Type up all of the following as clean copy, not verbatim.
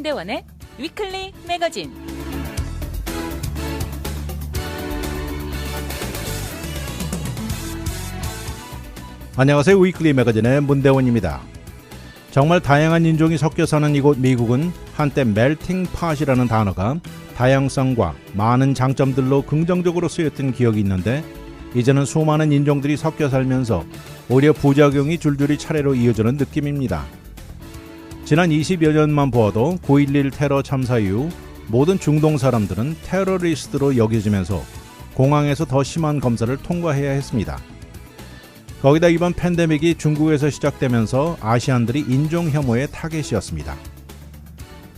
문대원의 위클리 매거진. 안녕하세요. 위클리 매거진의 문대원입니다. 정말 다양한 인종이 섞여 사는 이곳 미국은 한때 멜팅 팟이라는 단어가 다양성과 많은 장점들로 긍정적으로 쓰였던 기억이 있는데, 이제는 수많은 인종들이 섞여 살면서 오히려 부작용이 줄줄이 차례로 이어지는 느낌입니다. 지난 20여 년만 보아도 9.11 테러 참사 이후 모든 중동 사람들은 테러리스트로 여겨지면서 공항에서 더 심한 검사를 통과해야 했습니다. 거기다 이번 팬데믹이 중국에서 시작되면서 아시안들이 인종 혐오의 타겟이었습니다.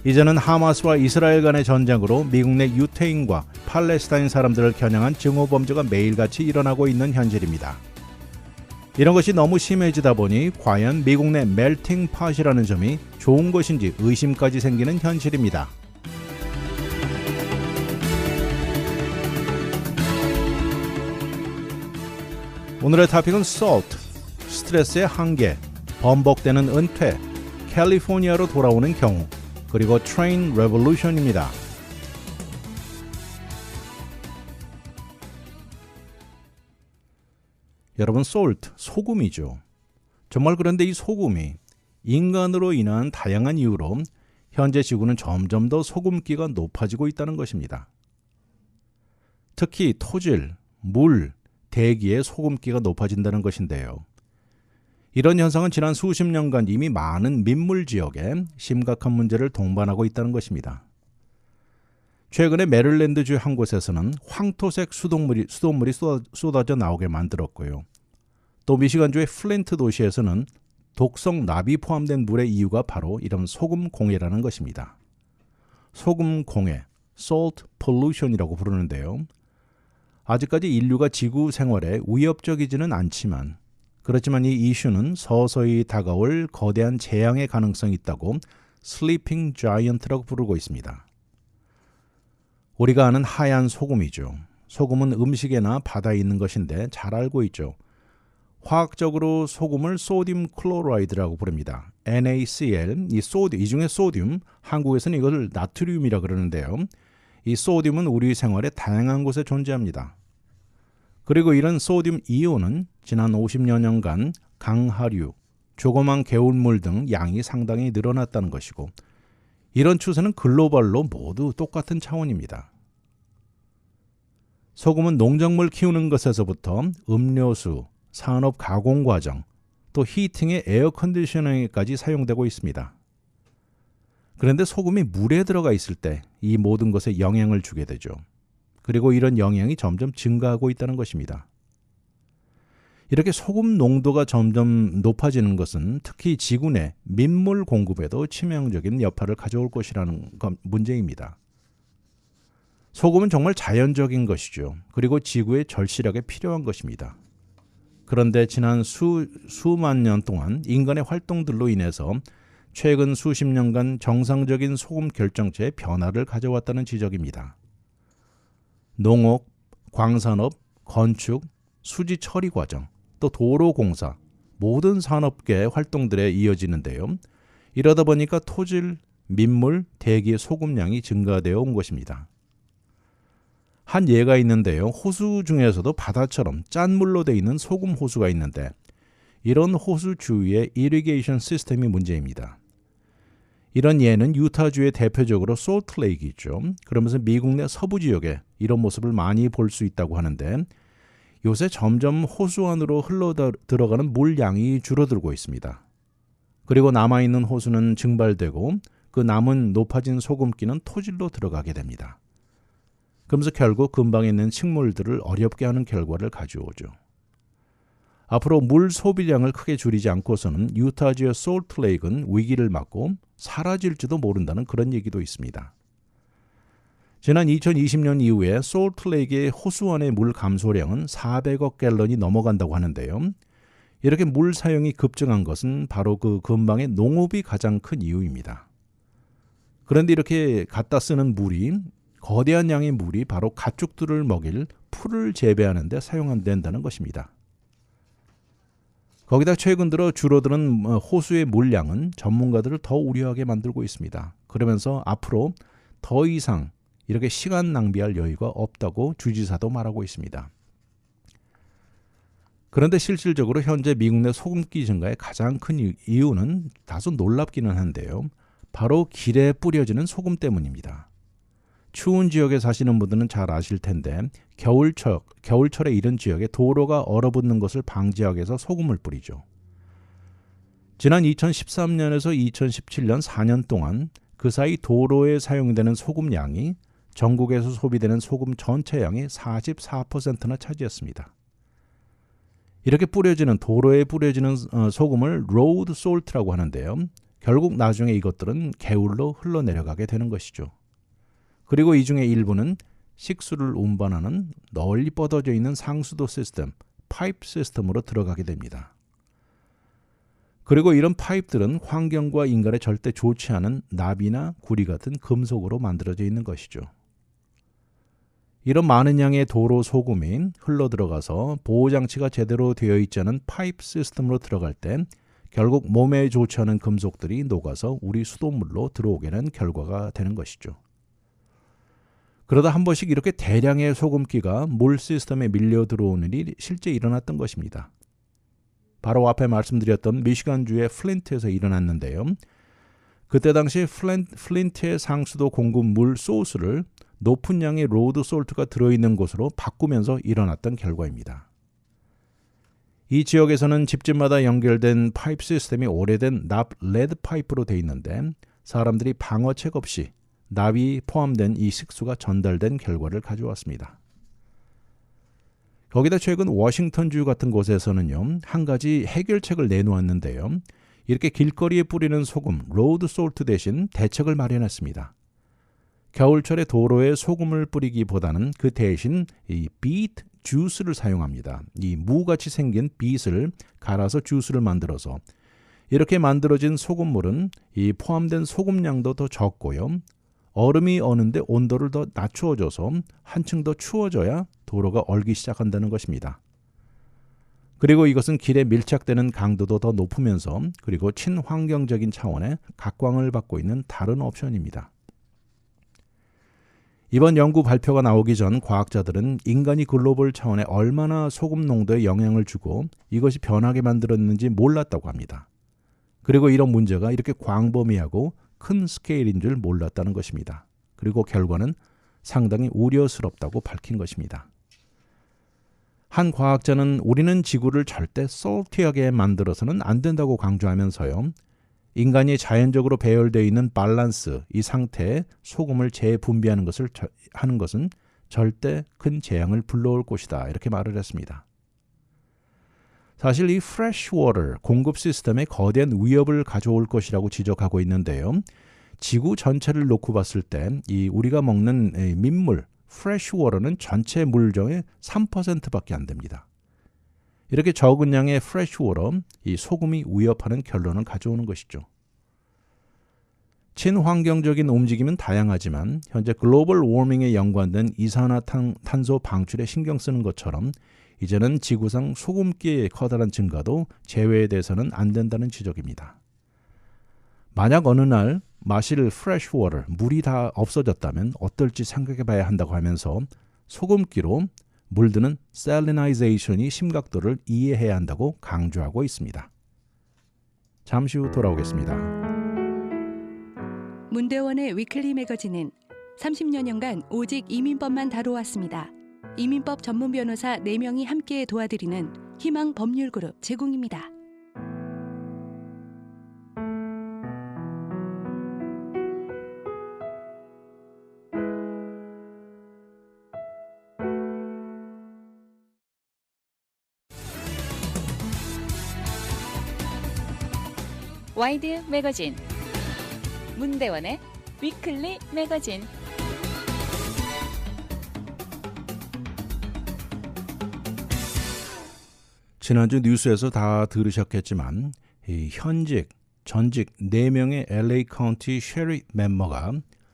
이제는 하마스와 이스라엘 간의 전쟁으로 미국 내 유태인과 팔레스타인 사람들을 겨냥한 증오범죄가 매일같이 일어나고 있는 현실입니다. 이런 것이 너무 심해지다 보니 과연 미국 내 멜팅 팟이라는 점이 좋은 것인지 의심까지 생기는 현실입니다. 오늘의 토픽은 SALT, 스트레스의 한계, 번복되는 은퇴, 캘리포니아로 돌아오는 경우, 그리고 Train Revolution입니다. 여러분, salt, 소금이죠. 정말 그런데 이 소금이 인간으로 인한 다양한 이유로 현재 지구는 점점 더 소금기가 높아지고 있다는 것입니다. 특히 토질, 물, 대기의 소금기가 높아진다는 것인데요. 이런 현상은 지난 수십 년간 이미 많은 민물 지역에 심각한 문제를 동반하고 있다는 것입니다. 최근에 메릴랜드주 한 곳에서는 황토색 수돗물이 쏟아져 나오게 만들었고요. 또 미시간주의 플린트 도시에서는 독성 납이 포함된 물의 이유가 바로 이런 소금 공해라는 것입니다. 소금 공해, salt pollution이라고 부르는데요. 아직까지 인류가 지구 생활에 위협적이지는 않지만, 그렇지만 이 이슈는 서서히 다가올 거대한 재앙의 가능성이 있다고 슬리핑 자이언트라고 부르고 있습니다. 우리가 아는 하얀 소금이죠. 소금은 음식에나 바다에 있는 것인데 잘 알고 있죠. 화학적으로 소금을 소듐 클로라이드라고 부릅니다. NaCl, 이 중에 소듐, 한국에서는 이것을 나트륨이라 그러는데요. 이 소듐은 우리 생활에 다양한 곳에 존재합니다. 그리고 이런 소듐 이온은 지난 50여 년간 강하류, 조그만 개울물 등 양이 상당히 늘어났다는 것이고, 이런 추세는 글로벌로 모두 똑같은 차원입니다. 소금은 농작물 키우는 것에서부터 음료수, 산업 가공 과정, 또 히팅의 에어컨디셔닝에까지 사용되고 있습니다. 그런데 소금이 물에 들어가 있을 때 이 모든 것에 영향을 주게 되죠. 그리고 이런 영향이 점점 증가하고 있다는 것입니다. 이렇게 소금 농도가 점점 높아지는 것은 특히 지구 내 민물 공급에도 치명적인 여파를 가져올 것이라는 문제입니다. 소금은 정말 자연적인 것이죠. 그리고 지구에 절실하게 필요한 것입니다. 그런데 지난 수만 년 동안 인간의 활동들로 인해서 최근 수십 년간 정상적인 소금 결정체의 변화를 가져왔다는 지적입니다. 농업, 광산업, 건축, 수지 처리 과정, 또 도로 공사, 모든 산업계 활동들에 이어지는데요. 이러다 보니까 토질, 민물, 대기의 소금량이 증가되어 온 것입니다. 한 예가 있는데요. 호수 중에서도 바다처럼 짠 물로 되어 있는 소금 호수가 있는데, 이런 호수 주위의 이리게이션 시스템이 문제입니다. 이런 예는 유타주의 대표적으로 솔트레이크이죠. 그러면서 미국 내 서부 지역에 이런 모습을 많이 볼 수 있다고 하는데, 요새 점점 호수 안으로 흘러 들어가는 물 양이 줄어들고 있습니다. 그리고 남아있는 호수는 증발되고 그 남은 높아진 소금기는 토질로 들어가게 됩니다. 그러면서 결국 근방에 있는 식물들을 어렵게 하는 결과를 가져오죠. 앞으로 물 소비량을 크게 줄이지 않고서는 유타주의 솔트레이크는 위기를 맞고 사라질지도 모른다는 그런 얘기도 있습니다. 지난 2020년 이후에 솔트레이크의 호수 안의 물 감소량은 400억 갤런이 넘어간다고 하는데요. 이렇게 물 사용이 급증한 것은 바로 그 근방의 농업이 가장 큰 이유입니다. 그런데 이렇게 갖다 쓰는 물이, 거대한 양의 물이 바로 가축들을 먹일 풀을 재배하는 데 사용된다는 것입니다. 거기다 최근 들어 줄어드는 호수의 물량은 전문가들을 더 우려하게 만들고 있습니다. 그러면서 앞으로 더 이상 이렇게 시간 낭비할 여유가 없다고 주지사도 말하고 있습니다. 그런데 실질적으로 현재 미국 내 소금기 증가의 가장 큰 이유는 다소 놀랍기는 한데요. 바로 길에 뿌려지는 소금 때문입니다. 추운 지역에 사시는 분들은 잘 아실 텐데 겨울철에 이런 지역에 도로가 얼어붙는 것을 방지하기 위해서 소금을 뿌리죠. 지난 2013년에서 2017년 4년 동안 그 사이 도로에 사용되는 소금 양이 전국에서 소비되는 소금 전체 양의 44%나 차지했습니다. 이렇게 도로에 뿌려지는 소금을 로드 솔트라고 하는데요. 결국 나중에 이것들은 개울로 흘러내려가게 되는 것이죠. 그리고 이 중에 일부는 식수를 운반하는 널리 뻗어져 있는 상수도 시스템, 파이프 시스템으로 들어가게 됩니다. 그리고 이런 파이프들은 환경과 인간에 절대 좋지 않은 납이나 구리 같은 금속으로 만들어져 있는 것이죠. 이런 많은 양의 도로 소금이 흘러들어가서 보호장치가 제대로 되어 있지 않은 파이프 시스템으로 들어갈 때 결국 몸에 좋지 않은 금속들이 녹아서 우리 수돗물로 들어오게 되는 결과가 되는 것이죠. 그러다 한 번씩 이렇게 대량의 소금기가 물 시스템에 밀려 들어오는 일이 실제 일어났던 것입니다. 바로 앞에 말씀드렸던 미시간주의 플린트에서 일어났는데요. 그때 당시 플린트의 상수도 공급 물 소스를 높은 양의 로드 솔트가 들어있는 곳으로 바꾸면서 일어났던 결과입니다. 이 지역에서는 집집마다 연결된 파이프 시스템이 오래된 납 레드 파이프로 되어 있는데 사람들이 방어책 없이 납이 포함된 이 식수가 전달된 결과를 가져왔습니다. 거기다 최근 워싱턴주 같은 곳에서는요, 한 가지 해결책을 내놓았는데요. 이렇게 길거리에 뿌리는 소금, 로드 솔트 대신 대책을 마련했습니다. 겨울철에 도로에 소금을 뿌리기보다는 그 대신 이 비트 주스를 사용합니다. 이 무같이 생긴 빛을 갈아서 주스를 만들어서 이렇게 만들어진 소금물은 이 포함된 소금량도 더 적고요. 얼음이 어는데 온도를 더 낮추어줘서 한층 더 추워져야 도로가 얼기 시작한다는 것입니다. 그리고 이것은 길에 밀착되는 강도도 더 높으면서 그리고 친환경적인 차원의 각광을 받고 있는 다른 옵션입니다. 이번 연구 발표가 나오기 전 과학자들은 인간이 글로벌 차원에 얼마나 소금 농도에 영향을 주고 이것이 변하게 만들었는지 몰랐다고 합니다. 그리고 이런 문제가 이렇게 광범위하고 큰 스케일인 줄 몰랐다는 것입니다. 그리고 결과는 상당히 우려스럽다고 밝힌 것입니다. 한 과학자는 우리는 지구를 절대 salty하게 만들어서는 안 된다고 강조하면서요. 인간이 자연적으로 배열되어 있는 밸런스, 이 상태에 소금을 재분비하는 것을 하는 것은 절대 큰 재앙을 불러올 것이다. 이렇게 말을 했습니다. 사실 이 freshwater 공급 시스템에 거대한 위협을 가져올 것이라고 지적하고 있는데요. 지구 전체를 놓고 봤을 때 이 우리가 먹는 민물, freshwater는 전체 물정의 3%밖에 안 됩니다. 이렇게 적은 양의 freshwater, 이 소금이 위협하는 결론을 가져오는 것이죠. 친환경적인 움직임은 다양하지만 현재 글로벌 워밍에 연관된 이산화탄소 방출에 신경 쓰는 것처럼 이제는 지구상 소금기의 커다란 증가도 제외돼서는 안 된다는 지적입니다. 만약 어느 날 마실 freshwater, 물이 다 없어졌다면 어떨지 생각해 봐야 한다고 하면서 소금기로 물드는 salinization이 심각도를 이해해야 한다고 강조하고 있습니다. 잠시 후 돌아오겠습니다. 문대원의 위클리 매거진은 30여년간 오직 이민법만 다뤄왔습니다. 이민법 전문 변호사 4명이 함께 도와드리는 희망 법률그룹 제공입니다. 와이드 매거진 문대원의 위클리 매거진. 지난주 뉴스에서 다 들으셨겠지만 이 전직 4명의 LA 카운티 셰리프 멤버가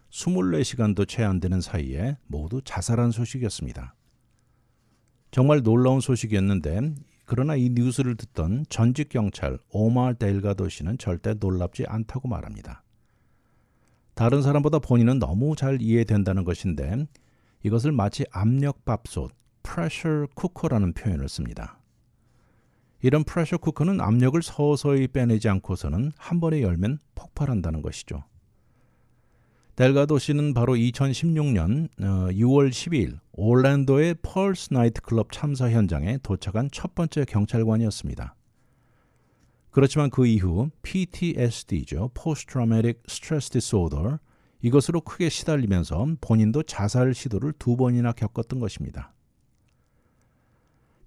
24시간도 채 안 되는 사이에 모두 자살한 소식이었습니다. 정말 놀라운 소식이었는데 그러나 이 뉴스를 듣던 전직 경찰 오마르 델가도 씨는 절대 놀랍지 않다고 말합니다. 다른 사람보다 본인은 너무 잘 이해된다는 것인데 이것을 마치 압력밥솥, pressure cooker라는 표현을 씁니다. 이런 프레셔 쿠커는 압력을 서서히 빼내지 않고서는 한 번에 열면 폭발한다는 것이죠. 델가도 씨는 바로 2016년 6월 12일 올랜도의 펄스 나이트 클럽 참사 현장에 도착한 첫 번째 경찰관이었습니다. 그렇지만 그 이후 PTSD죠. Post Traumatic Stress Disorder, 이것으로 크게 시달리면서 본인도 자살 시도를 2번이나 겪었던 것입니다.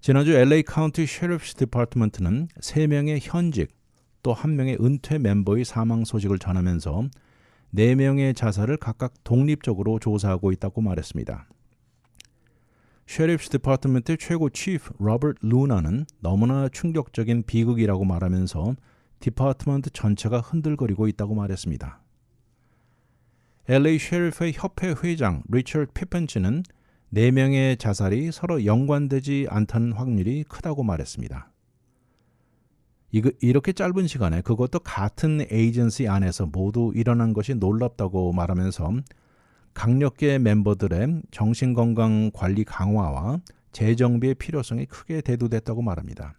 지난주 LA 카운티 셰리프스 디파트먼트는 3명의 현직 또 1명의 은퇴 멤버의 사망 소식을 전하면서 4명의 자살을 각각 독립적으로 조사하고 있다고 말했습니다. 셰리프스 디파트먼트의 최고 치프 로버트 루나는 너무나 충격적인 비극이라고 말하면서 디파트먼트 전체가 흔들거리고 있다고 말했습니다. LA 셰리프의 협회 회장 리처드 피펜츠는 4명의 자살이 서로 연관되지 않다는 확률이 크다고 말했습니다. 이렇게 짧은 시간에 그것도 같은 에이전시 안에서 모두 일어난 것이 놀랍다고 말하면서 강력계 멤버들의 정신건강 관리 강화와 재정비의 필요성이 크게 대두됐다고 말합니다.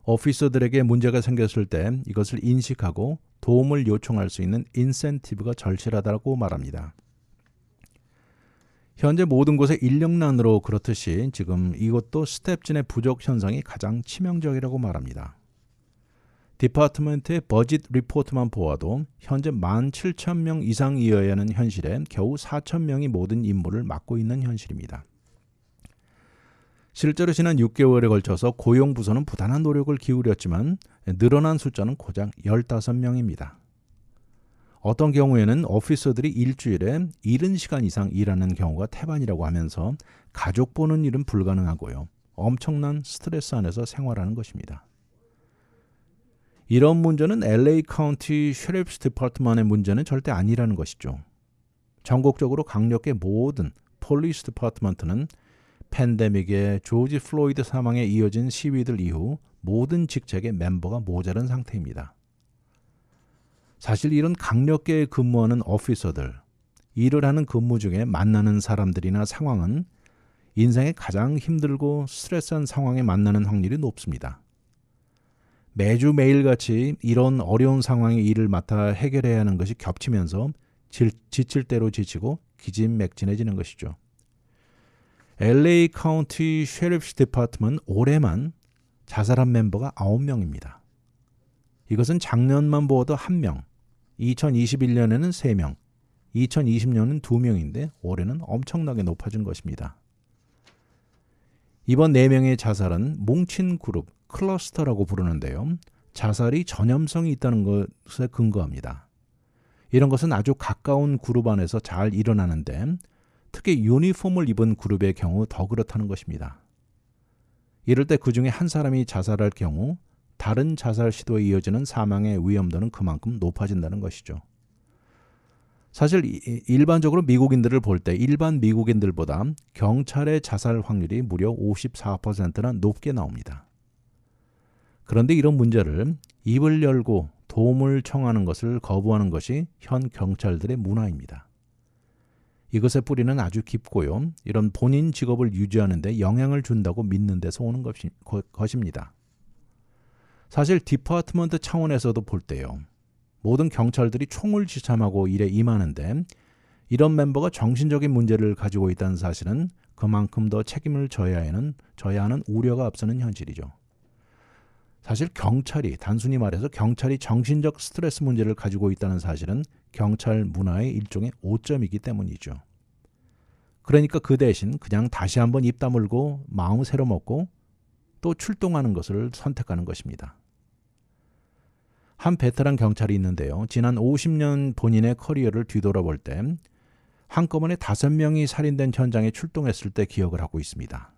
오피서들에게 문제가 생겼을 때 이것을 인식하고 도움을 요청할 수 있는 인센티브가 절실하다고 말합니다. 현재 모든 곳에 인력난으로 그렇듯이 지금 이것도 스텝진의 부족 현상이 가장 치명적이라고 말합니다. 디파트먼트의 버짓 리포트만 보아도 현재 17,000명 이상이어야 하는 현실에 겨우 4,000명이 모든 임무를 맡고 있는 현실입니다. 실제로 지난 6개월에 걸쳐서 고용부서는 부단한 노력을 기울였지만 늘어난 숫자는 고작 15명입니다. 어떤 경우에는 오피서들이 일주일에 70시간 이상 일하는 경우가 태반이라고 하면서 가족 보는 일은 불가능하고요. 엄청난 스트레스 안에서 생활하는 것입니다. 이런 문제는 LA 카운티 셰리프스 디파트먼트의 문제는 절대 아니라는 것이죠. 전국적으로 강력계 모든 폴리스 디파트먼트는 팬데믹의 조지 플로이드 사망에 이어진 시위들 이후 모든 직책의 멤버가 모자란 상태입니다. 사실 이런 강력계에 근무하는 오피서들, 일을 하는 근무 중에 만나는 사람들이나 상황은 인생의 가장 힘들고 스트레스한 상황에 만나는 확률이 높습니다. 매주 매일같이 이런 어려운 상황의 일을 맡아 해결해야 하는 것이 겹치면서 지칠 대로 지치고 기진맥진해지는 것이죠. LA 카운티 셰리프스 디파트먼트 올해만 자살한 멤버가 9명입니다. 이것은 작년만 보아도 1명, 2021년에는 3명, 2020년은 2명인데 올해는 엄청나게 높아진 것입니다. 이번 4명의 자살은 뭉친 그룹, 클러스터라고 부르는데요. 자살이 전염성이 있다는 것에 근거합니다. 이런 것은 아주 가까운 그룹 안에서 잘 일어나는데 특히 유니폼을 입은 그룹의 경우 더 그렇다는 것입니다. 이럴 때 그 중에 한 사람이 자살할 경우 다른 자살 시도에 이어지는 사망의 위험도는 그만큼 높아진다는 것이죠. 사실 일반적으로 미국인들을 볼 때 일반 미국인들보다 경찰의 자살 확률이 무려 54%나 높게 나옵니다. 그런데 이런 문제를 입을 열고 도움을 청하는 것을 거부하는 것이 현 경찰들의 문화입니다. 이것의 뿌리는 아주 깊고요. 이런 본인 직업을 유지하는 데 영향을 준다고 믿는 데서 오는 것입니다. 사실 디파트먼트 차원에서도 볼 때요. 모든 경찰들이 총을 지참하고 일에 임하는데 이런 멤버가 정신적인 문제를 가지고 있다는 사실은 그만큼 더 책임을 져야 하는 우려가 앞서는 현실이죠. 사실 단순히 말해서 경찰이 정신적 스트레스 문제를 가지고 있다는 사실은 경찰 문화의 일종의 오점이기 때문이죠. 그러니까 그 대신 그냥 다시 한번 입 다물고 마음 새로 먹고 또 출동하는 것을 선택하는 것입니다. 한 베테랑 경찰이 있는데요. 지난 50년 본인의 커리어를 뒤돌아볼 때 한꺼번에 5명이 살인된 현장에 출동했을 때 기억을 하고 있습니다.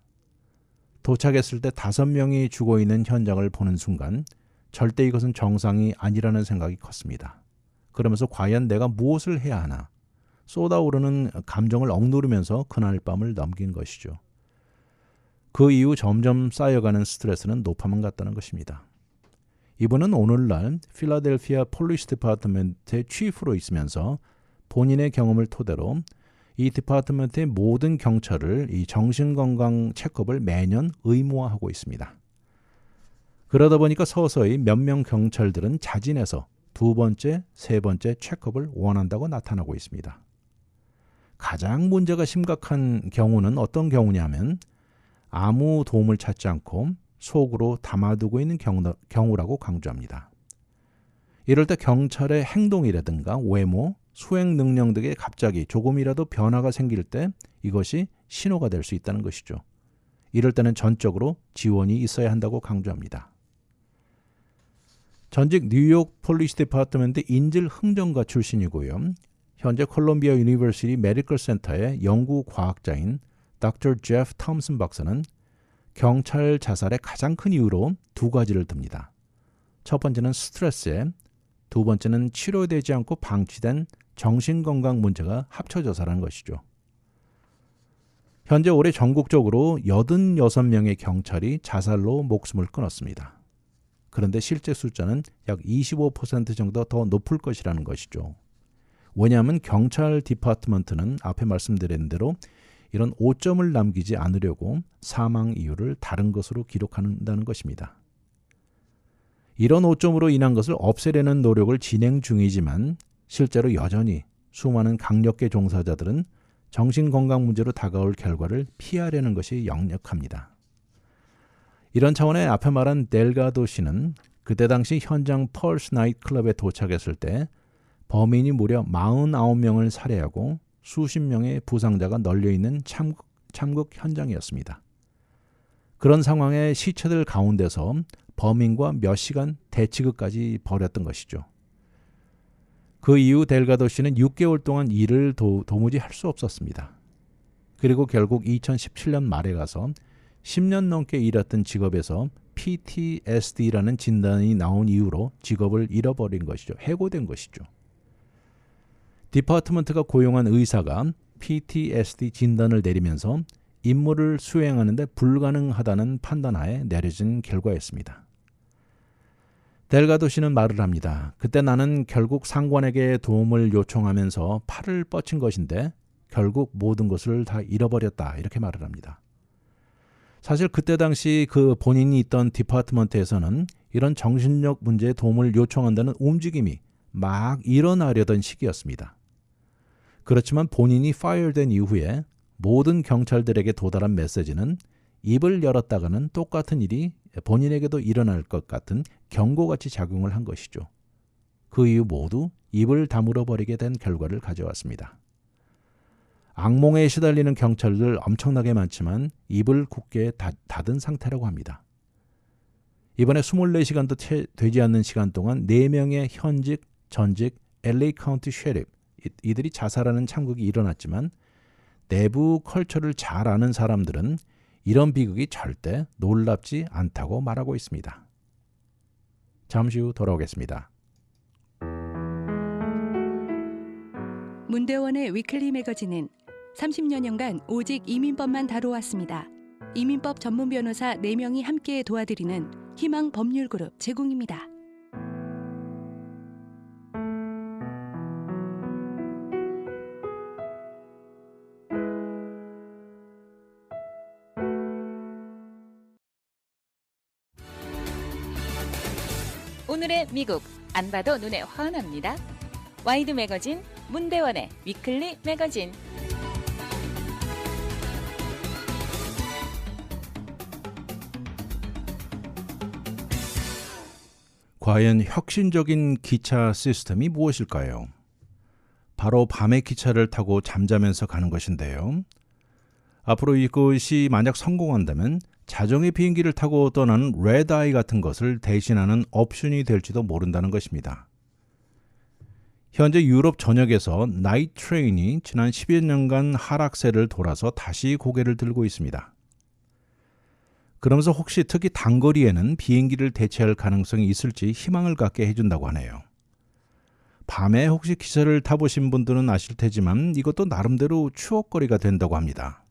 도착했을 때 5명이 죽어있는 현장을 보는 순간 절대 이것은 정상이 아니라는 생각이 컸습니다. 그러면서 과연 내가 무엇을 해야 하나 쏟아오르는 감정을 억누르면서 그날 밤을 넘긴 것이죠. 그 이후 점점 쌓여가는 스트레스는 높아만 갔다는 것입니다. 이분은 오늘날 필라델피아 폴리스 디파트먼트의 치프로 있으면서 본인의 경험을 토대로 이 디파트먼트의 모든 경찰을 이 정신건강 체크업을 매년 의무화하고 있습니다. 그러다 보니까 서서히 몇 명 경찰들은 자진해서 두 번째, 세 번째 체크업을 원한다고 나타나고 있습니다. 가장 문제가 심각한 경우는 어떤 경우냐면 아무 도움을 찾지 않고 속으로 담아두고 있는 경우라고 강조합니다. 이럴 때 경찰의 행동이라든가 외모, 수행 능력 등에 갑자기 조금이라도 변화가 생길 때 이것이 신호가 될 수 있다는 것이죠. 이럴 때는 전적으로 지원이 있어야 한다고 강조합니다. 전직 뉴욕 폴리스 디파트먼트 인질 흥정가 출신이고요. 현재 콜롬비아 유니버시티 메디컬 센터의 연구 과학자인 Dr. 제프 톰슨 박사는 경찰 자살의 가장 큰 이유로 두 가지를 듭니다. 첫 번째는 스트레스에, 두 번째는 치료되지 않고 방치된 정신건강 문제가 합쳐져서라는 것이죠. 현재 올해 전국적으로 86명의 경찰이 자살로 목숨을 끊었습니다. 그런데 실제 숫자는 약 25% 정도 더 높을 것이라는 것이죠. 왜냐하면 경찰 디파트먼트는 앞에 말씀드린 대로 이런 오점을 남기지 않으려고 사망 이유를 다른 것으로 기록한다는 것입니다. 이런 오점으로 인한 것을 없애려는 노력을 진행 중이지만 실제로 여전히 수많은 강력계 종사자들은 정신건강 문제로 다가올 결과를 피하려는 것이 역력합니다. 이런 차원의 앞에 말한 델가도 씨는 그때 당시 현장 펄스 나이트 클럽에 도착했을 때 범인이 무려 49명을 살해하고 수십 명의 부상자가 널려있는 참극 현장이었습니다. 그런 상황에 시체들 가운데서 범인과 몇 시간 대치극까지 벌였던 것이죠. 그 이후 델가도 씨는 6개월 동안 일을 도무지 할 수 없었습니다. 그리고 결국 2017년 말에 가서 10년 넘게 일했던 직업에서 PTSD라는 진단이 나온 이후로 직업을 잃어버린 것이죠. 해고된 것이죠. 디파트먼트가 고용한 의사가 PTSD 진단을 내리면서 임무를 수행하는 데 불가능하다는 판단하에 내려진 결과였습니다. 델가도 씨는 말을 합니다. 그때 나는 결국 상관에게 도움을 요청하면서 팔을 뻗친 것인데 결국 모든 것을 다 잃어버렸다. 이렇게 말을 합니다. 사실 그때 당시 그 본인이 있던 디파트먼트에서는 이런 정신력 문제에 도움을 요청한다는 움직임이 막 일어나려던 시기였습니다. 그렇지만 본인이 파이어된 이후에 모든 경찰들에게 도달한 메시지는 입을 열었다가는 똑같은 일이 본인에게도 일어날 것 같은 경고같이 작용을 한 것이죠. 그 이후 모두 입을 다물어 버리게 된 결과를 가져왔습니다. 악몽에 시달리는 경찰들 엄청나게 많지만 입을 굳게 닫은 상태라고 합니다. 이번에 24시간도 되지 않는 시간 동안 4명의 현직, 전직 LA 카운티 셰리프 이들이 자살하는 참극이 일어났지만 내부 컬처를 잘 아는 사람들은 이런 비극이 절대 놀랍지 않다고 말하고 있습니다. 잠시 후 돌아오겠습니다. 문대원의 위클리 매거진은 30여년간 오직 이민법만 다뤄왔습니다. 이민법 전문 변호사 4명이 함께 도와드리는 희망 법률그룹 제공입니다. 오늘의 미국 안 봐도 눈에 환합니다. 와이드 매거진 문대원의 위클리 매거진. 과연 혁신적인 기차 시스템이 무엇일까요? 바로 밤에 기차를 타고 잠자면서 가는 것인데요. 앞으로 이것이 만약 성공한다면 자정의 비행기를 타고 떠나는 레드아이 같은 것을 대신하는 옵션이 될지도 모른다는 것입니다. 현재 유럽 전역에서 나이트 트레인이 지난 10여 년간 하락세를 돌아서 다시 고개를 들고 있습니다. 그러면서 혹시 특히 단거리에는 비행기를 대체할 가능성이 있을지 희망을 갖게 해준다고 하네요. 밤에 혹시 기차를 타보신 분들은 아실 테지만 이것도 나름대로 추억거리가 된다고 합니다.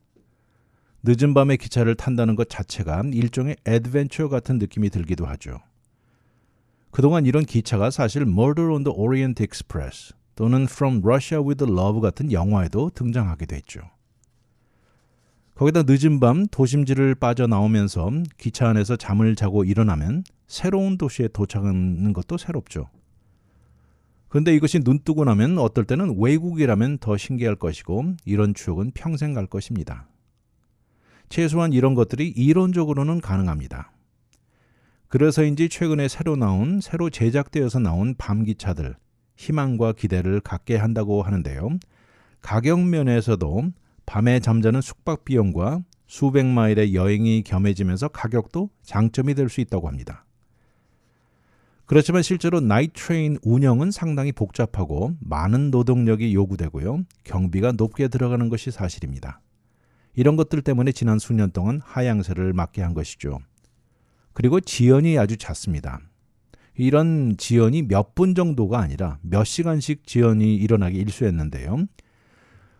늦은 밤에 기차를 탄다는 것 자체가 일종의 애드벤처 같은 느낌이 들기도 하죠. 그동안 이런 기차가 사실 Murder on the Orient Express 또는 From Russia with Love 같은 영화에도 등장하기도 했죠. 거기다 늦은 밤 도심지를 빠져나오면서 기차 안에서 잠을 자고 일어나면 새로운 도시에 도착하는 것도 새롭죠. 그런데 이것이 눈 뜨고 나면 어떨 때는 외국이라면 더 신기할 것이고 이런 추억은 평생 갈 것입니다. 최소한 이런 것들이 이론적으로는 가능합니다. 그래서인지 최근에 새로 제작되어서 나온 밤기차들 희망과 기대를 갖게 한다고 하는데요. 가격 면에서도 밤에 잠자는 숙박 비용과 수백 마일의 여행이 겸해지면서 가격도 장점이 될 수 있다고 합니다. 그렇지만 실제로 나이트 트레인 운영은 상당히 복잡하고 많은 노동력이 요구되고요. 경비가 높게 들어가는 것이 사실입니다. 이런 것들 때문에 지난 수년 동안 하향세를 맞게 한 것이죠. 그리고 지연이 아주 잦습니다. 이런 지연이 몇 분 정도가 아니라 몇 시간씩 지연이 일어나기 일쑤였는데요.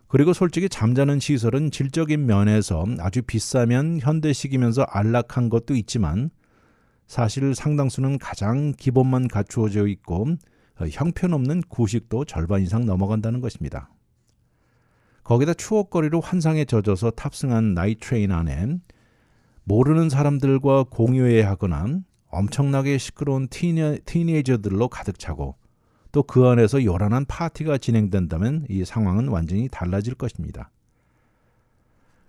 그리고 솔직히 잠자는 시설은 질적인 면에서 아주 비싸면 현대식이면서 안락한 것도 있지만 사실 상당수는 가장 기본만 갖추어져 있고 형편없는 구식도 절반 이상 넘어간다는 것입니다. 거기다 추억거리로 환상에 젖어서 탑승한 나이트 트레인 안에 모르는 사람들과 공유해야 하거나 엄청나게 시끄러운 티니에이저들로 가득 차고 또 그 안에서 요란한 파티가 진행된다면 이 상황은 완전히 달라질 것입니다.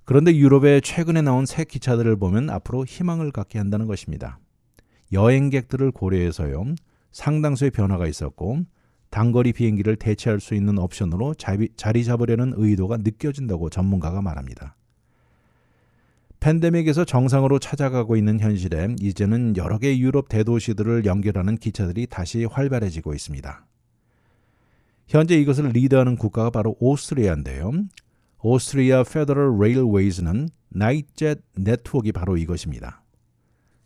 그런데 유럽의 최근에 나온 새 기차들을 보면 앞으로 희망을 갖게 한다는 것입니다. 여행객들을 고려해서요. 상당수의 변화가 있었고 단거리 비행기를 대체할 수 있는 옵션으로 자리 잡으려는 의도가 느껴진다고 전문가가 말합니다. 팬데믹에서 정상으로 찾아가고 있는 현실에 이제는 여러 개의 유럽 대도시들을 연결하는 기차들이 다시 활발해지고 있습니다. 현재 이것을 리드하는 국가가 바로 오스트리아인데요. 오스트리아 페더럴 레일웨이즈는 나이트젯 네트워크가 바로 이것입니다.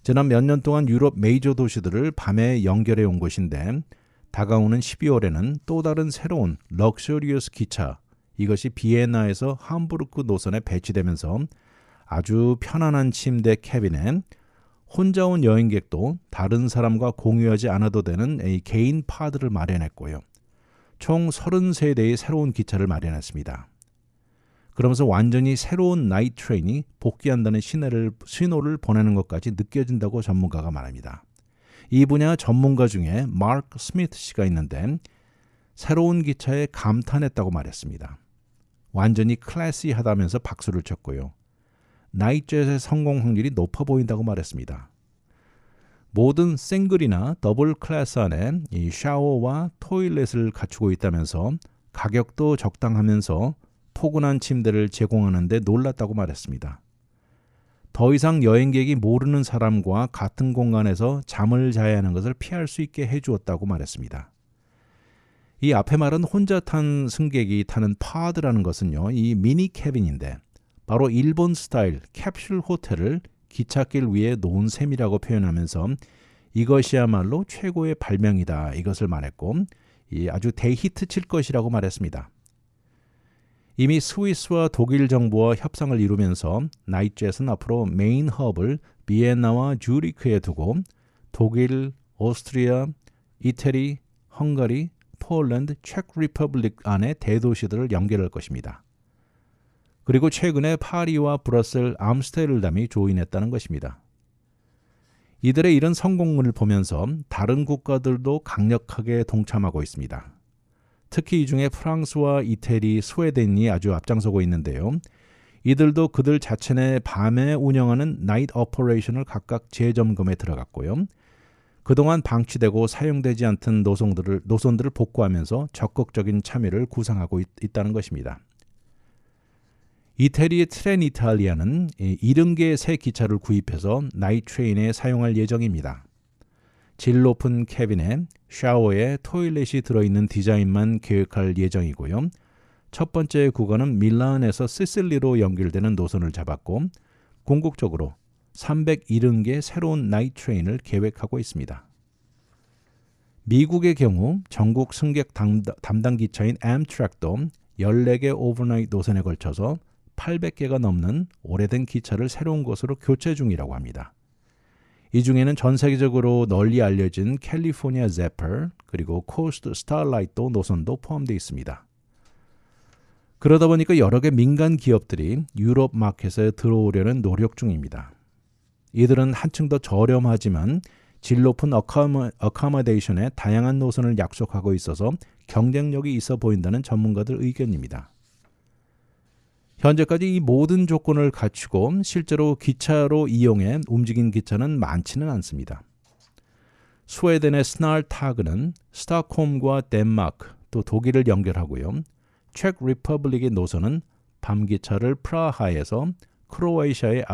지난 몇 년 동안 유럽 메이저 도시들을 밤에 연결해 온 것인데 다가오는 12월에는 또 다른 새로운 럭셔리어스 기차, 이것이 비엔나에서 함부르크 노선에 배치되면서 아주 편안한 침대 캐빈에 혼자 온 여행객도 다른 사람과 공유하지 않아도 되는 개인 파드를 마련했고요. 총 33대의 새로운 기차를 마련했습니다. 그러면서 완전히 새로운 나이트 트레인이 복귀한다는 신호를 보내는 것까지 느껴진다고 전문가가 말합니다. 이 분야 전문가 중에 마크 스미트 씨가 있는데 새로운 기차에 감탄했다고 말했습니다. 완전히 클래시하다면서 박수를 쳤고요. 나이트젯의 성공 확률이 높아 보인다고 말했습니다. 모든 싱글이나 더블 클래스 안에 이 샤워와 토일렛을 갖추고 있다면서 가격도 적당하면서 포근한 침대를 제공하는 데 놀랐다고 말했습니다. 더 이상 여행객이 모르는 사람과 같은 공간에서 잠을 자야 하는 것을 피할 수 있게 해주었다고 말했습니다. 이 앞에 말한 혼자 탄 승객이 타는 파드라는 것은요, 이 미니 캐빈인데 바로 일본 스타일 캡슐 호텔을 기찻길 위에 놓은 셈이라고 표현하면서 이것이야말로 최고의 발명이다, 이것을 말했고 아주 대히트 칠 것이라고 말했습니다. 이미 스위스와 독일 정부와 협상을 이루면서 나이트젯은 앞으로 메인 허브를 비엔나와 주리크에 두고 독일, 오스트리아, 이태리, 헝가리, 폴란드, 체크 리퍼블릭 안의 대도시들을 연결할 것입니다. 그리고 최근에 파리와 브뤼셀, 암스테르담이 조인했다는 것입니다. 이들의 이런 성공을 보면서 다른 국가들도 강력하게 동참하고 있습니다. 특히 이 중에 프랑스와 이태리, 스웨덴이 아주 앞장서고 있는데요. 이들도 그들 자체의 밤에 운영하는 나이트 오퍼레이션을 각각 재점검에 들어갔고요. 그동안 방치되고 사용되지 않던 노선들을 복구하면서 적극적인 참여를 구상하고 있다는 것입니다. 이태리의 트렌이탈리아는 70개의 새 기차를 구입해서 나이트 트레인에 사용할 예정입니다. 질 높은 캐빈에 샤워에 토일렛이 들어있는 디자인만 계획할 예정이고요. 첫 번째 구간은 밀란에서 시실리로 연결되는 노선을 잡았고 궁극적으로 370개 새로운 나이트 트레인을 계획하고 있습니다. 미국의 경우 전국 승객 담당 기차인 앰트랙도 14개 오버나이트 노선에 걸쳐서 800개가 넘는 오래된 기차를 새로운 것으로 교체 중이라고 합니다. 이 중에는 전 세계적으로 널리 알려진 캘리포니아 제퍼 그리고 코스트 스타라이트 노선도 포함되어 있습니다. 그러다 보니까 여러 개 민간 기업들이 유럽 마켓에 들어오려는 노력 중입니다. 이들은 한층 더 저렴하지만 질 높은 어카모데이션에 다양한 노선을 약속하고 있어서 경쟁력이 있어 보인다는 전문가들 의견입니다. 현재까지 이 모든 조건을 갖추고 실제로 기차로 이용해 움직인 기차는 많지는 않습니다. 스웨덴의 스날타그는 스톡홈과 덴마크 또 독일을 연결하고요. 책 리퍼블릭의 노선은 밤기차를 프라하에서 크로아시아의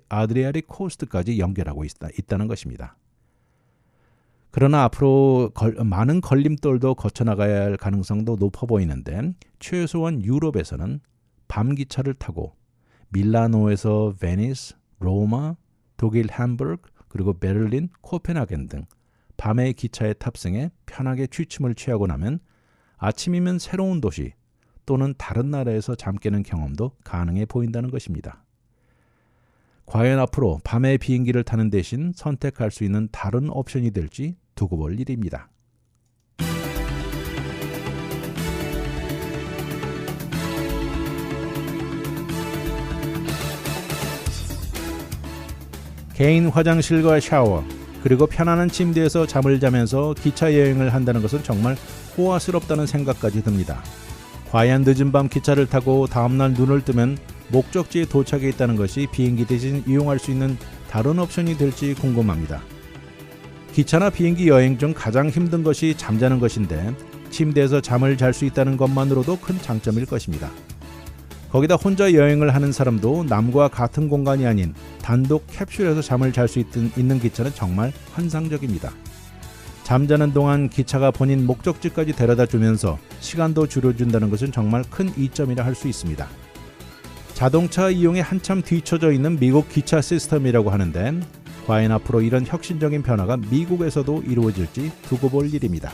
아드리아틱 코스트까지 연결하고 있다는 것입니다. 그러나 앞으로 많은 걸림돌도 거쳐나가야 할 가능성도 높아 보이는데 최소한 유럽에서는 밤기차를 타고 밀라노에서 베니스, 로마, 독일 함부르크, 그리고 베를린, 코펜하겐 등 밤의 기차에 탑승해 편하게 취침을 취하고 나면 아침이면 새로운 도시 또는 다른 나라에서 잠 깨는 경험도 가능해 보인다는 것입니다. 과연 앞으로 밤에 비행기를 타는 대신 선택할 수 있는 다른 옵션이 될지 두고 볼 일입니다. 개인 화장실과 샤워, 그리고 편안한 침대에서 잠을 자면서 기차 여행을 한다는 것은 정말 호화스럽다는 생각까지 듭니다. 과연 늦은 밤 기차를 타고 다음날 눈을 뜨면 목적지에 도착해 있다는 것이 비행기 대신 이용할 수 있는 다른 옵션이 될지 궁금합니다. 기차나 비행기 여행 중 가장 힘든 것이 잠자는 것인데 침대에서 잠을 잘 수 있다는 것만으로도 큰 장점일 것입니다. 거기다 혼자 여행을 하는 사람도 남과 같은 공간이 아닌 단독 캡슐에서 잠을 잘 수 있는 기차는 정말 환상적입니다. 잠자는 동안 기차가 본인 목적지까지 데려다 주면서 시간도 줄여준다는 것은 정말 큰 이점이라 할 수 있습니다. 자동차 이용에 한참 뒤처져 있는 미국 기차 시스템이라고 하는데 과연 앞으로 이런 혁신적인 변화가 미국에서도 이루어질지 두고 볼 일입니다.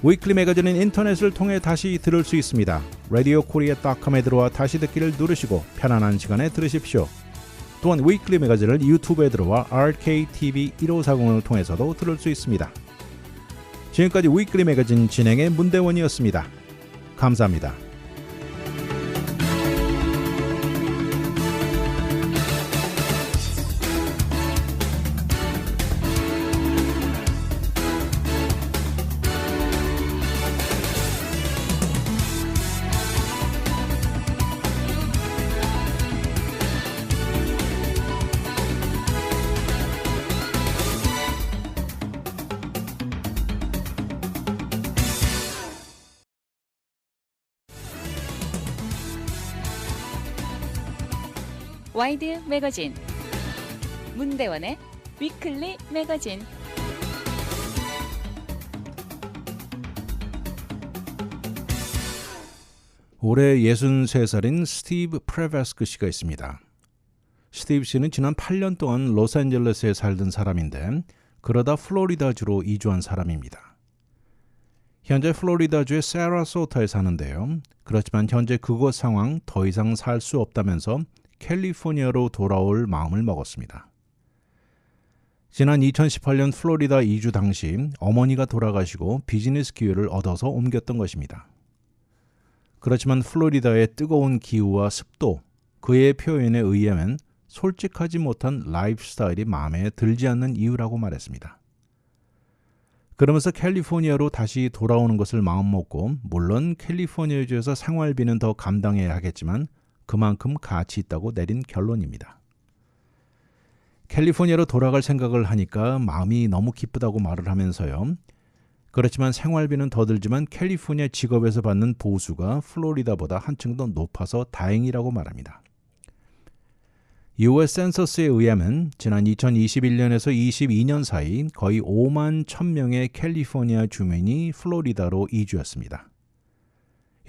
위클리 매거진은 인터넷을 통해 다시 들을 수 있습니다. radiokorea.com에 들어와 다시 듣기를 누르시고 편안한 시간에 들으십시오. 또한 위클리 매거진을 유튜브에 들어와 RKTV 1540을 통해서도 들을 수 있습니다. 지금까지 위클리 매거진 진행의 문대원이었습니다. 감사합니다. 와이드 매거진 문대원의 위클리 매거진. 올해 63살인 스티브 프레베스크 씨가 있습니다. 스티브 씨는 지난 8년 동안 로스앤젤레스에 살던 사람인데 그러다 플로리다주로 이주한 사람입니다. 현재 플로리다주의 사라소타에 사는데요. 그렇지만 현재 그곳 상황 더 이상 살 수 없다면서 캘리포니아로 돌아올 마음을 먹었습니다. 지난 2018년 플로리다 이주 당시 어머니가 돌아가시고 비즈니스 기회를 얻어서 옮겼던 것입니다. 그렇지만 플로리다의 뜨거운 기후와 습도, 그의 표현에 의하면 솔직하지 못한 라이프 스타일이 마음에 들지 않는 이유라고 말했습니다. 그러면서 캘리포니아로 다시 돌아오는 것을 마음먹고 물론 캘리포니아주에서 생활비는 더 감당해야 하겠지만 그만큼 가치 있다고 내린 결론입니다. 캘리포니아로 돌아갈 생각을 하니까 마음이 너무 기쁘다고 말을 하면서요. 그렇지만 생활비는 더 들지만 캘리포니아 직업에서 받는 보수가 플로리다보다 한층 더 높아서 다행이라고 말합니다. US 센서스에 의하면 지난 2021년에서 22년 사이 거의 5만 1,000명의 캘리포니아 주민이 플로리다로 이주했습니다.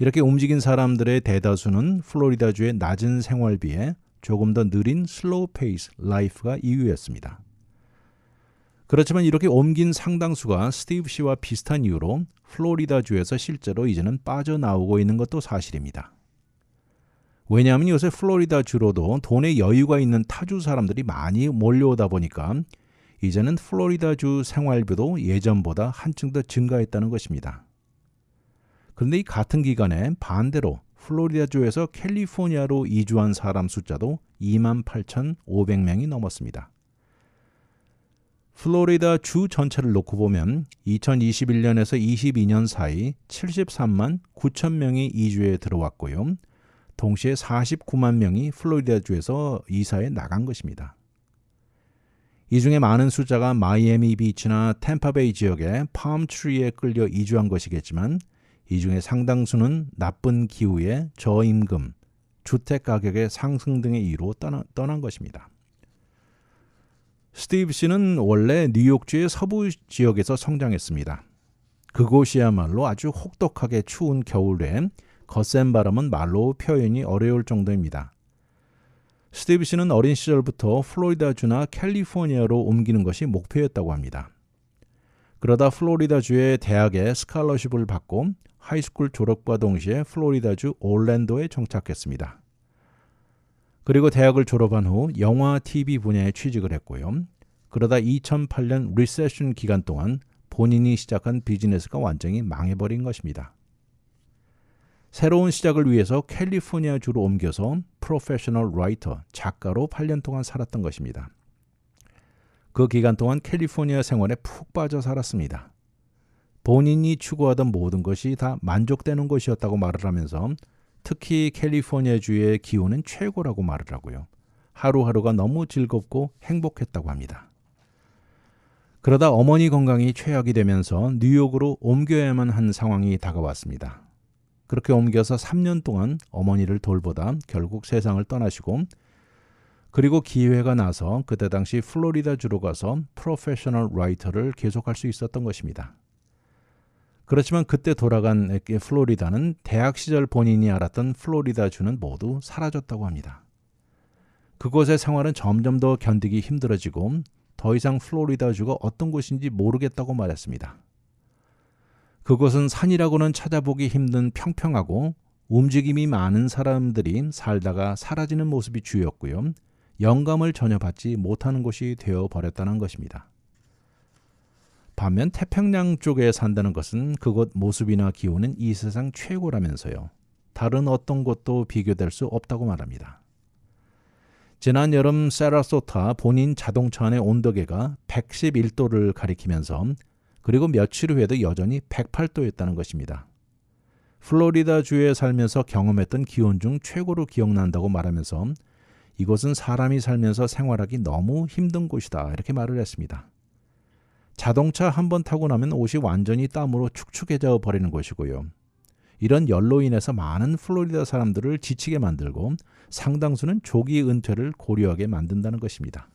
이렇게 움직인 사람들의 대다수는 플로리다주의 낮은 생활비에 조금 더 느린 슬로우 페이스 라이프가 이유였습니다. 그렇지만 이렇게 옮긴 상당수가 스티브 씨와 비슷한 이유로 플로리다주에서 실제로 이제는 빠져나오고 있는 것도 사실입니다. 왜냐하면 요새 플로리다 주로도 돈에 여유가 있는 타주 사람들이 많이 몰려오다 보니까 이제는 플로리다주 생활비도 예전보다 한층 더 증가했다는 것입니다. 그런데 이 같은 기간에 반대로 플로리다주에서 캘리포니아로 이주한 사람 숫자도 28,500명이 넘었습니다. 플로리다 주 전체를 놓고 보면 2021년에서 22년 사이 73만 9천 명이 이주에 들어왔고요. 동시에 49만 명이 플로리다주에서 이사해 나간 것입니다. 이 중에 많은 숫자가 마이애미 비치나 템파베이 지역의 팜트리에 끌려 이주한 것이겠지만 이 중에 상당수는 나쁜 기후에 저임금, 주택 가격의 상승 등의 이유로 떠난 것입니다. 스티브 씨는 원래 뉴욕주의 서부 지역에서 성장했습니다. 그곳이야말로 아주 혹독하게 추운 겨울에 거센 바람은 말로 표현이 어려울 정도입니다. 스티브 씨는 어린 시절부터 플로리다주나 캘리포니아로 옮기는 것이 목표였다고 합니다. 그러다 플로리다주의 대학에 스칼러십을 받고 하이스쿨 졸업과 동시에 플로리다주 올랜도에 정착했습니다. 그리고 대학을 졸업한 후 영화, TV 분야에 취직을 했고요. 그러다 2008년 리세션 기간 동안 본인이 시작한 비즈니스가 완전히 망해버린 것입니다. 새로운 시작을 위해서 캘리포니아주로 옮겨서 프로페셔널 라이터, 작가로 8년 동안 살았던 것입니다. 그 기간 동안 캘리포니아 생활에 푹 빠져 살았습니다. 본인이 추구하던 모든 것이 다 만족되는 것이었다고 말을 하면서 특히 캘리포니아주의 기후는 최고라고 말을 하고요. 하루하루가 너무 즐겁고 행복했다고 합니다. 그러다 어머니 건강이 최악이 되면서 뉴욕으로 옮겨야만 한 상황이 다가왔습니다. 그렇게 옮겨서 3년 동안 어머니를 돌보다 결국 세상을 떠나시고 그리고 기회가 나서 그때 당시 플로리다주로 가서 프로페셔널 라이터를 계속할 수 있었던 것입니다. 그렇지만 그때 돌아간 플로리다는 대학 시절 본인이 알았던 플로리다주는 모두 사라졌다고 합니다. 그곳의 생활은 점점 더 견디기 힘들어지고 더 이상 플로리다주가 어떤 곳인지 모르겠다고 말했습니다. 그곳은 산이라고는 찾아보기 힘든 평평하고 움직임이 많은 사람들이 살다가 사라지는 모습이 주였고요. 영감을 전혀 받지 못하는 곳이 되어버렸다는 것입니다. 반면 태평양 쪽에 산다는 것은 그곳 모습이나 기후는 이 세상 최고라면서요. 다른 어떤 곳도 비교될 수 없다고 말합니다. 지난 여름 사라소타 본인 자동차 안의 온도계가 111도를 가리키면서 그리고 며칠 후에도 여전히 108도였다는 것입니다. 플로리다주에 살면서 경험했던 기온 중 최고로 기억난다고 말하면서 이곳은 사람이 살면서 생활하기 너무 힘든 곳이다 이렇게 말을 했습니다. 자동차 한 번 타고 나면 옷이 완전히 땀으로 축축해져 버리는 곳이고요. 이런 열로 인해서 많은 플로리다 사람들을 지치게 만들고 상당수는 조기 은퇴를 고려하게 만든다는 것입니다.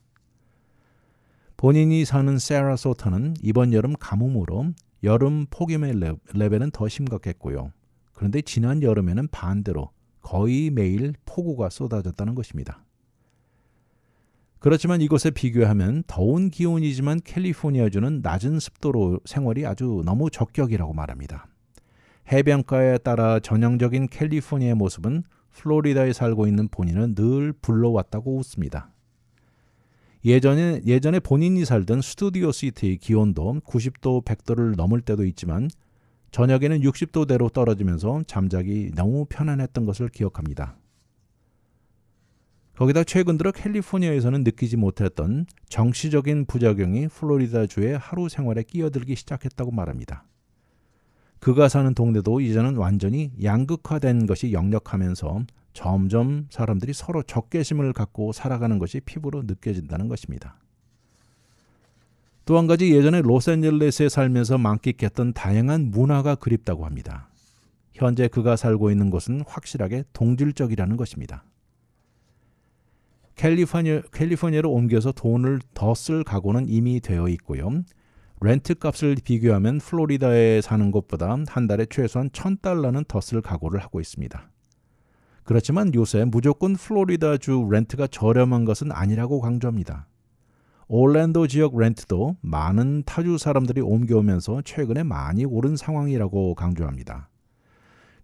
본인이 사는 사라소타는 이번 여름 가뭄으로 여름 폭염의 레벨은 더 심각했고요. 그런데 지난 여름에는 반대로 거의 매일 폭우가 쏟아졌다는 것입니다. 그렇지만 이곳에 비교하면 더운 기온이지만 캘리포니아주는 낮은 습도로 생활이 아주 너무 적격이라고 말합니다. 해변가에 따라 전형적인 캘리포니아의 모습은 플로리다에 살고 있는 본인은 늘 불러왔다고 웃습니다. 예전에 본인이 살던 스튜디오 시티의 기온도 90도, 100도를 넘을 때도 있지만 저녁에는 60도대로 떨어지면서 잠자기 너무 편안했던 것을 기억합니다. 거기다 최근 들어 캘리포니아에서는 느끼지 못했던 정치적인 부작용이 플로리다주의 하루 생활에 끼어들기 시작했다고 말합니다. 그가 사는 동네도 이제는 완전히 양극화된 것이 역력하면서 점점 사람들이 서로 적개심을 갖고 살아가는 것이 피부로 느껴진다는 것입니다. 또 한 가지 예전에 로스앤젤레스에 살면서 만끽했던 다양한 문화가 그립다고 합니다. 현재 그가 살고 있는 곳은 확실하게 동질적이라는 것입니다. 캘리포니아로 옮겨서 돈을 더 쓸 각오는 이미 되어 있고요. 렌트 값을 비교하면 플로리다에 사는 것보다 한 달에 최소한 $1,000는 더 쓸 각오를 하고 있습니다. 그렇지만 요새 무조건 플로리다주 렌트가 저렴한 것은 아니라고 강조합니다. 올랜도 지역 렌트도 많은 타주 사람들이 옮겨오면서 최근에 많이 오른 상황이라고 강조합니다.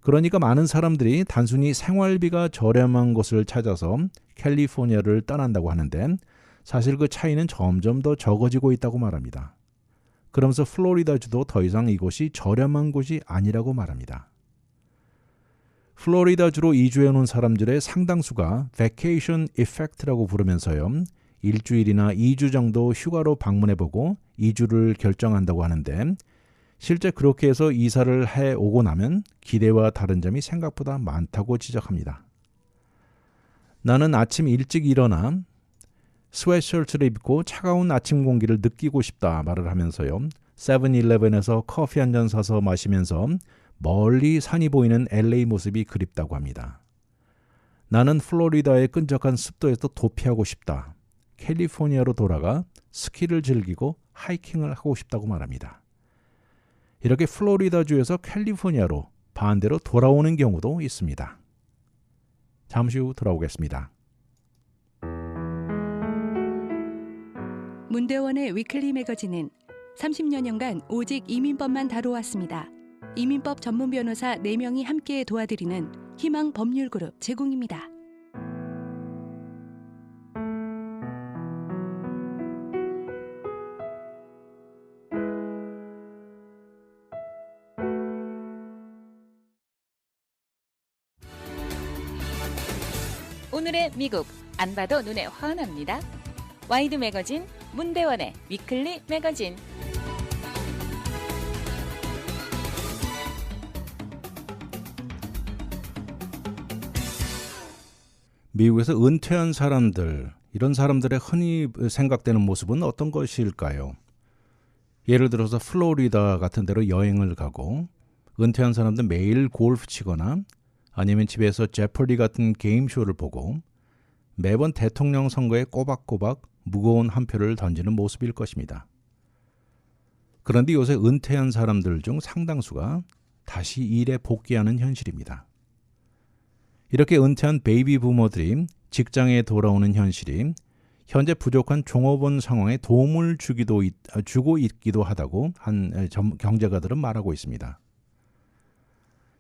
그러니까 많은 사람들이 단순히 생활비가 저렴한 곳을 찾아서 캘리포니아를 떠난다고 하는데 사실 그 차이는 점점 더 적어지고 있다고 말합니다. 그러면서 플로리다주도 더 이상 이곳이 저렴한 곳이 아니라고 말합니다. 플로리다주로 이주해 온 사람들의 상당수가 Vacation Effect라고 부르면서요. 일주일이나 2주 정도 휴가로 방문해보고 이주를 결정한다고 하는데 실제 그렇게 해서 이사를 해오고 나면 기대와 다른 점이 생각보다 많다고 지적합니다. 나는 아침 일찍 일어나 스웨트셔츠를 입고 차가운 아침 공기를 느끼고 싶다 말을 하면서요. 세븐일레븐에서 커피 한 잔 사서 마시면서 멀리 산이 보이는 LA 모습이 그립다고 합니다. 나는 플로리다의 끈적한 습도에서 도피하고 싶다. 캘리포니아로 돌아가 스키를 즐기고 하이킹을 하고 싶다고 말합니다. 이렇게 플로리다주에서 캘리포니아로 반대로 돌아오는 경우도 있습니다. 잠시 후 돌아오겠습니다. 문대원의 위클리 매거진은 30여 년간 오직 이민법만 다뤄왔습니다. 이민법 전문 변호사 4명이 함께 도와드리는 희망 법률 그룹 제공입니다. 오늘의 미국 안 봐도 눈에 환합니다. 와이드 매거진 문대원의 위클리 매거진. 미국에서 은퇴한 사람들, 이런 사람들의 흔히 생각되는 모습은 어떤 것일까요? 예를 들어서 플로리다 같은 데로 여행을 가고 은퇴한 사람들 매일 골프 치거나 아니면 집에서 제퍼디 같은 게임쇼를 보고 매번 대통령 선거에 꼬박꼬박 무거운 한 표를 던지는 모습일 것입니다. 그런데 요새 은퇴한 사람들 중 상당수가 다시 일에 복귀하는 현실입니다. 이렇게 은퇴한 베이비 부모들이 직장에 돌아오는 현실이 현재 부족한 종업원 상황에 도움을 주고 있기도 하다고 한 경제가들은 말하고 있습니다.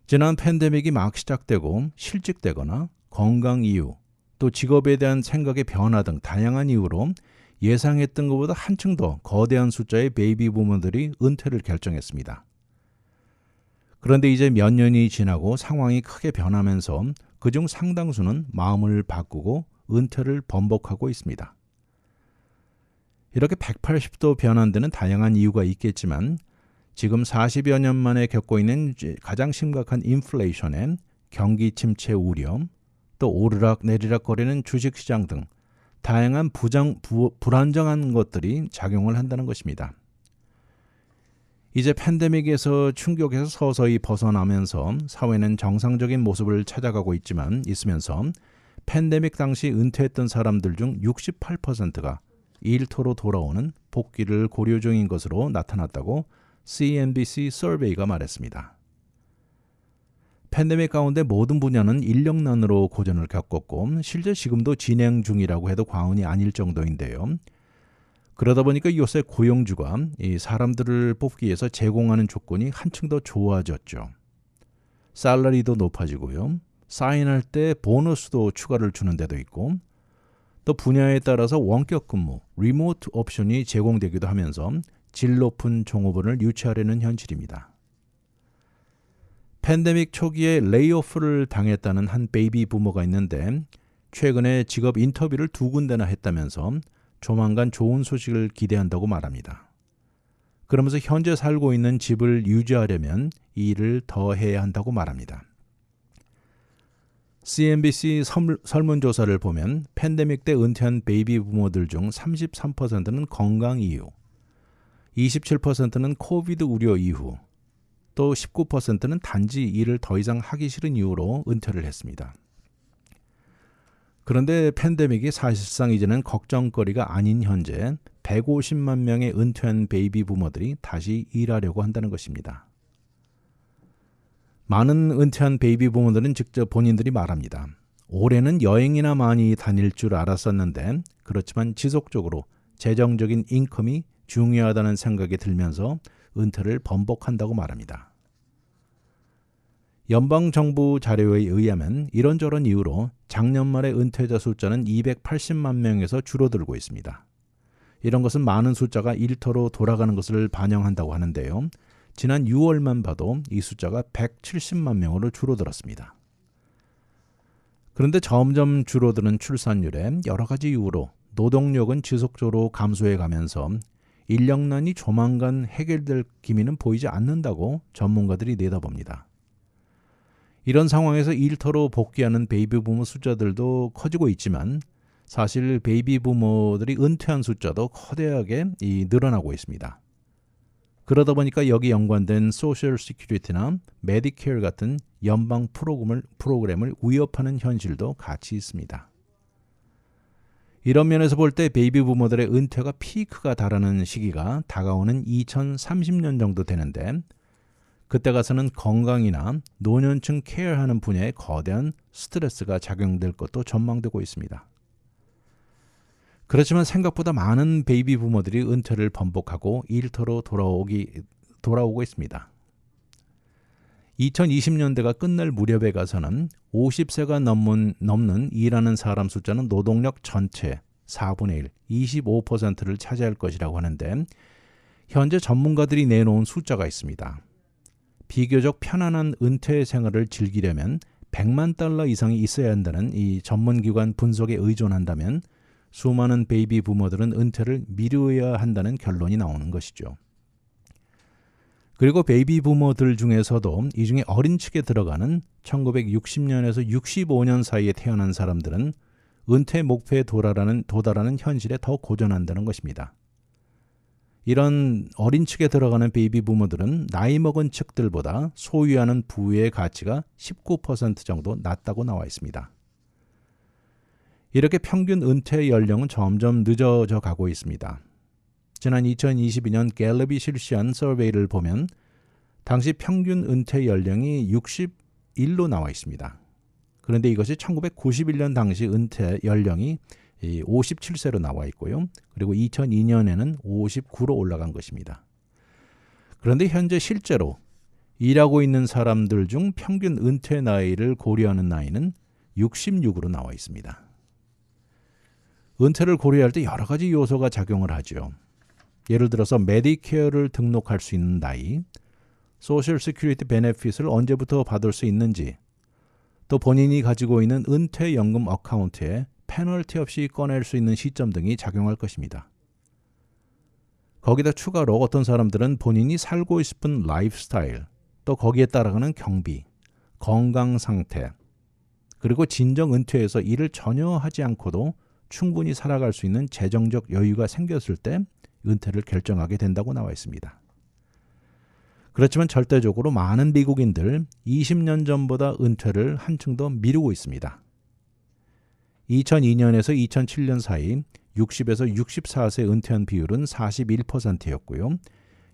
지난 팬데믹이 막 시작되고 실직되거나 건강 이유, 또 직업에 대한 생각의 변화 등 다양한 이유로 예상했던 것보다 한층 더 거대한 숫자의 베이비 부모들이 은퇴를 결정했습니다. 그런데 이제 몇 년이 지나고 상황이 크게 변하면서 그중 상당수는 마음을 바꾸고 은퇴를 번복하고 있습니다. 이렇게 180도 변환되는 다양한 이유가 있겠지만 지금 40여 년 만에 겪고 있는 가장 심각한 인플레이션에 경기 침체 우려, 또 오르락 내리락 거리는 주식시장 등 다양한 불안정한 것들이 작용을 한다는 것입니다. 이제 팬데믹에서 충격에서 서서히 벗어나면서 사회는 정상적인 모습을 찾아가고 있으면서 팬데믹 당시 은퇴했던 사람들 중 68%가 일터로 돌아오는 복귀를 고려 중인 것으로 나타났다고 CNBC 서베이가 말했습니다. 팬데믹 가운데 모든 분야는 인력난으로 고전을 겪었고 실제 지금도 진행 중이라고 해도 과언이 아닐 정도인데요. 그러다 보니까 요새 고용주가 이 사람들을 뽑기 위해서 제공하는 조건이 한층 더 좋아졌죠. 살러리도 높아지고요. 사인할 때 보너스도 추가를 주는 데도 있고 또 분야에 따라서 원격 근무, 리모트 옵션이 제공되기도 하면서 질 높은 종업원을 유치하려는 현실입니다. 팬데믹 초기에 레이오프를 당했다는 한 베이비 부모가 있는데 최근에 직업 인터뷰를 2군데나 했다면서 조만간 좋은 소식을 기대한다고 말합니다. 그러면서 현재 살고 있는 집을 유지하려면 이 일을 더 해야 한다고 말합니다. CNBC 설문조사를 보면 팬데믹 때 은퇴한 베이비 부모들 중 33%는 건강 이유, 27%는 코비드 우려 이후, 또 19%는 단지 일을 더 이상 하기 싫은 이유로 은퇴를 했습니다. 그런데 팬데믹이 사실상 이제는 걱정거리가 아닌 현재 150만 명의 은퇴한 베이비 부모들이 다시 일하려고 한다는 것입니다. 많은 은퇴한 베이비 부모들은 직접 본인들이 말합니다. 올해는 여행이나 많이 다닐 줄 알았었는데 그렇지만 지속적으로 재정적인 인컴이 중요하다는 생각이 들면서 은퇴를 번복한다고 말합니다. 연방정부 자료에 의하면 이런저런 이유로 작년 말의 은퇴자 숫자는 280만 명에서 줄어들고 있습니다. 이런 것은 많은 숫자가 일터로 돌아가는 것을 반영한다고 하는데요. 지난 6월만 봐도 이 숫자가 170만 명으로 줄어들었습니다. 그런데 점점 줄어드는 출산율에 여러 가지 이유로 노동력은 지속적으로 감소해 가면서 인력난이 조만간 해결될 기미는 보이지 않는다고 전문가들이 내다봅니다. 이런 상황에서 일터로 복귀하는 베이비 부모 숫자들도 커지고 있지만 사실 베이비 부모들이 은퇴한 숫자도 거대하게 늘어나고 있습니다. 그러다 보니까 여기 연관된 소셜 시큐리티나 메디케어 같은 연방 프로그램을 위협하는 현실도 같이 있습니다. 이런 면에서 볼 때 베이비 부모들의 은퇴가 피크가 달하는 시기가 다가오는 2030년 정도 되는데 그때 가서는 건강이나 노년층 케어하는 분야에 거대한 스트레스가 작용될 것도 전망되고 있습니다. 그렇지만 생각보다 많은 베이비 부모들이 은퇴를 번복하고 일터로 돌아오고 있습니다. 2020년대가 끝날 무렵에 가서는 50세가 넘는 일하는 사람 숫자는 노동력 전체 4분의 1, 25%를 차지할 것이라고 하는데 현재 전문가들이 내놓은 숫자가 있습니다. 비교적 편안한 은퇴 생활을 즐기려면 100만 달러 이상이 있어야 한다는 이 전문기관 분석에 의존한다면 수많은 베이비 부모들은 은퇴를 미루어야 한다는 결론이 나오는 것이죠. 그리고 베이비 부모들 중에서도 이 중에 어린 층에 들어가는 1960년에서 65년 사이에 태어난 사람들은 은퇴 목표에 도달하는 현실에 더 고전한다는 것입니다. 이런 어린 층에 들어가는 베이비 부모들은 나이 먹은 층들보다 소유하는 부의 가치가 19% 정도 낮다고 나와 있습니다. 이렇게 평균 은퇴 연령은 점점 늦어져 가고 있습니다. 지난 2022년 갤럽이 실시한 서베이를 보면 당시 평균 은퇴 연령이 61로 나와 있습니다. 그런데 이것이 1991년 당시 은퇴 연령이 57세로 나와 있고요. 그리고 2002년에는 59로 올라간 것입니다. 그런데 현재 실제로 일하고 있는 사람들 중 평균 은퇴 나이를 고려하는 나이는 66으로 나와 있습니다. 은퇴를 고려할 때 여러 가지 요소가 작용을 하죠. 예를 들어서 메디케어를 등록할 수 있는 나이, 소셜 시큐리티 베네핏을 언제부터 받을 수 있는지, 또 본인이 가지고 있는 은퇴연금 어카운트에 페널티 없이 꺼낼 수 있는 시점 등이 작용할 것입니다. 거기다 추가로 어떤 사람들은 본인이 살고 싶은 라이프 스타일, 또 거기에 따라가는 경비, 건강 상태, 그리고 진정 은퇴해서 일을 전혀 하지 않고도 충분히 살아갈 수 있는 재정적 여유가 생겼을 때 은퇴를 결정하게 된다고 나와 있습니다. 그렇지만 절대적으로 많은 미국인들 20년 전보다 은퇴를 한층 더 미루고 있습니다. 2002년에서 2007년 사이 60에서 64세 은퇴한 비율은 41%였고요.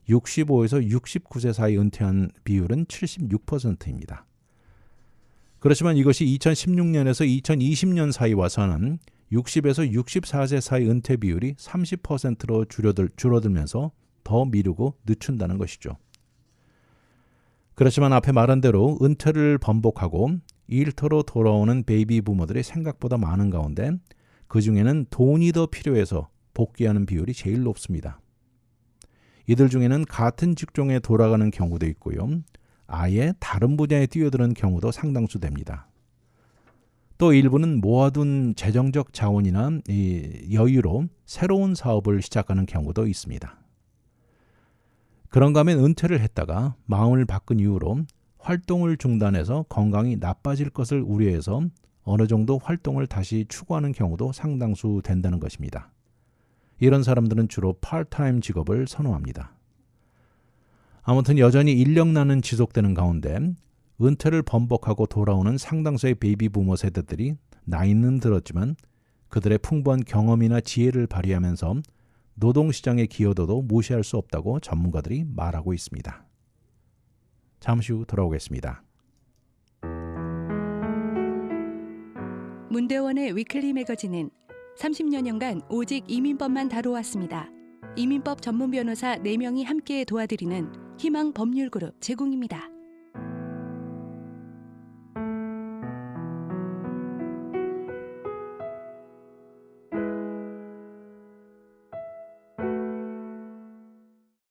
65에서 69세 사이 은퇴한 비율은 76%입니다. 그렇지만 이것이 2016년에서 2020년 사이 와서는 60에서 64세 사이 은퇴 비율이 30%로 줄어들면서 더 미루고 늦춘다는 것이죠. 그렇지만 앞에 말한 대로 은퇴를 번복하고 일터로 돌아오는 베이비 부모들이 생각보다 많은 가운데 그 중에는 돈이 더 필요해서 복귀하는 비율이 제일 높습니다. 이들 중에는 같은 직종에 돌아가는 경우도 있고요. 아예 다른 분야에 뛰어드는 경우도 상당수 됩니다. 또 일부는 모아둔 재정적 자원이나 여유로 새로운 사업을 시작하는 경우도 있습니다. 그런가 하면 은퇴를 했다가 마음을 바꾼 이후로 활동을 중단해서 건강이 나빠질 것을 우려해서 어느 정도 활동을 다시 추구하는 경우도 상당수 된다는 것입니다. 이런 사람들은 주로 파트타임 직업을 선호합니다. 아무튼 여전히 인력난은 지속되는 가운데 은퇴를 번복하고 돌아오는 상당수의 베이비 부모 세대들이 나이는 들었지만 그들의 풍부한 경험이나 지혜를 발휘하면서 노동시장의 기여도도 무시할 수 없다고 전문가들이 말하고 있습니다. 잠시 후 돌아오겠습니다. 문대원의 위클리 매거진은 30여 년간 오직 이민법만 다뤄왔습니다. 이민법 전문 변호사 4명이 함께 도와드리는 희망 법률그룹 제공입니다.